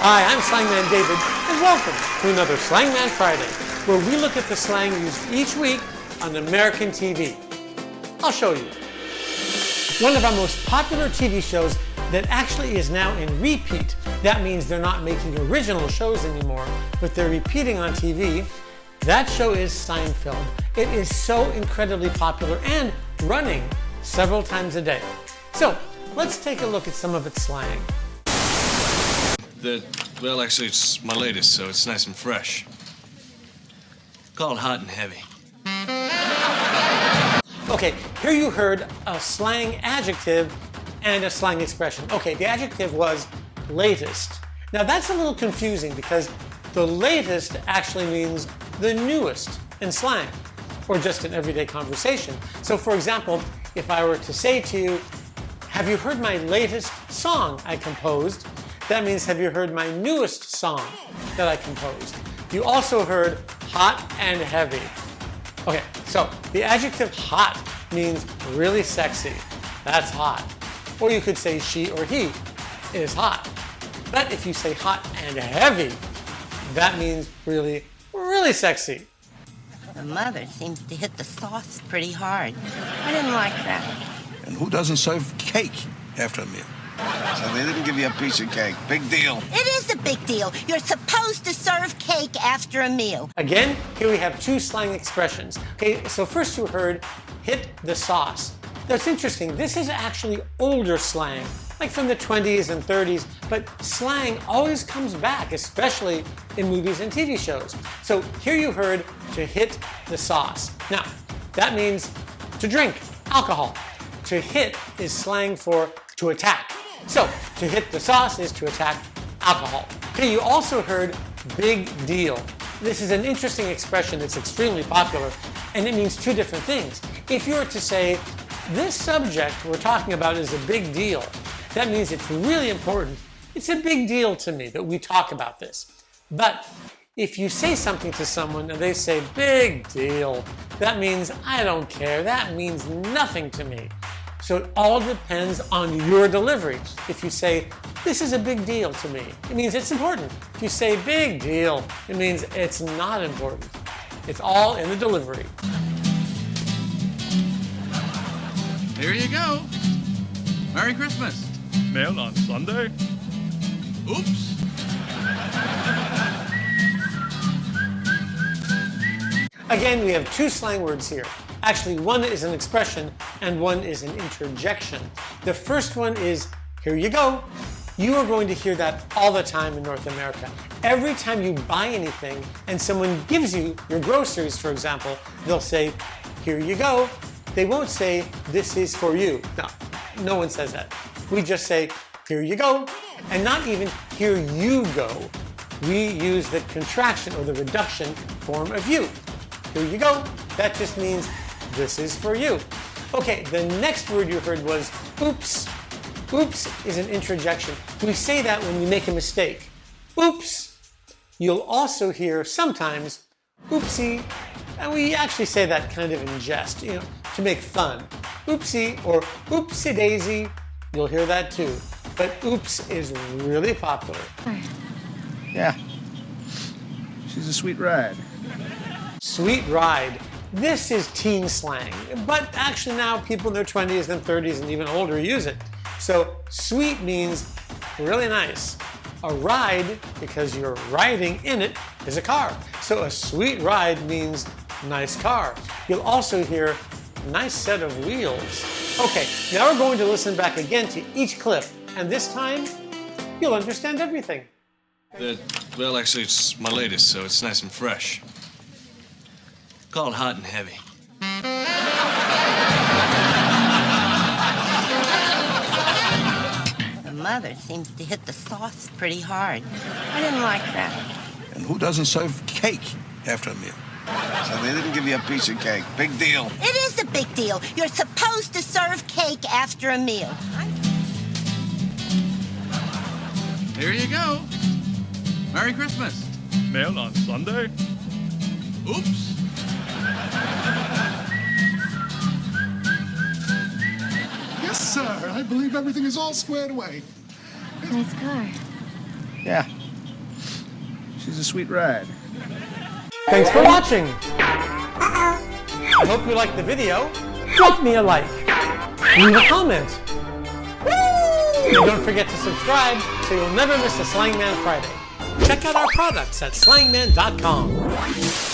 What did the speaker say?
Hi, I'm Slangman David, and welcome to another Slangman Friday, where we look at the slang used each week on American TV. I'll show you. One of our most popular TV shows that actually is now in repeat. That means they're not making original shows anymore, but they're repeating on TV. That show is Seinfeld. It is so incredibly popular and running several times a day. So let's take a look at some of its slang. Well, actually, it's my latest, so it's nice and fresh. Called hot and heavy. Okay, here you heard a slang adjective and a slang expression. Okay, the adjective was latest. Now that's a little confusing because the latest actually means the newest in slang or just in everyday conversation. So for example, if I were to say to you, have you heard my latest song I composed? That means, have you heard my newest song that I composed? You also heard hot and heavy. Okay, so the adjective hot means really sexy. That's hot. Or you could say she or he is hot. But if you say hot and heavy, that means really, really sexy. The mother seems to hit the sauce pretty hard. I didn't like that. And who doesn't serve cake after a meal? So they didn't give you a piece of cake. Big deal. It is a big deal. You're supposed to serve cake after a meal. Again, here we have two slang expressions. Okay, so first you heard hit the sauce. That's interesting. This is actually older slang, like from the 20s and 30s, but slang always comes back, especially in movies and TV shows. So here you heard to hit the sauce. Now, that means to drink alcohol. To hit is slang for to attack. So, to hit the sauce is to attack alcohol. Okay, you also heard big deal. This is an interesting expression that's extremely popular, and it means two different things. If you were to say, this subject we're talking about is a big deal, that means it's really important. It's a big deal to me that we talk about this. But if you say something to someone and they say, big deal, that means I don't care. That means nothing to me. So it all depends on your delivery. If you say, this is a big deal to me, it means it's important. If you say big deal, it means it's not important. It's all in the delivery. Here you go. Merry Christmas. Mail on Sunday? Oops. Again, we have two slang words here. Actually, one is an expression and one is an interjection. The first one is, here you go. You are going to hear that all the time in North America. Every time you buy anything and someone gives you your groceries, for example, they'll say, here you go. They won't say, this is for you. No one says that. We just say, here you go. And not even, here you go. We use the contraction or the reduction form of you. Here you go. That just means this is for you. Okay, the next word you heard was oops. Oops is an interjection. We say that when we make a mistake. Oops. You'll also hear sometimes oopsie, and we actually say that kind of in jest, to make fun. Oopsie or oopsie daisy, you'll hear that too. But oops is really popular. Yeah. She's a sweet ride. Sweet ride. This is teen slang, but actually now people in their 20s and 30s and even older use it. So sweet means really nice. A ride, because you're riding in it, is a car. So a sweet ride means nice car. You'll also hear nice set of wheels. Okay, now we're going to listen back again to each clip, and this time you'll understand everything. Well, actually, it's my latest, so it's nice and fresh. Called hot and heavy. The mother seems to hit the sauce pretty hard. I didn't like that. And who doesn't serve cake after a meal? So they didn't give you a piece of cake. Big deal. It is a big deal. You're supposed to serve cake after a meal. Here you go. Merry Christmas. Mail on Sunday? Oops. Yes, sir. I believe everything is all squared away. Nice car. Yeah. She's a sweet ride. Thanks for watching. I hope you liked the video. Drop me a like. Leave a comment. And don't forget to subscribe so you'll never miss a Slangman Friday. Check out our products at slangman.com.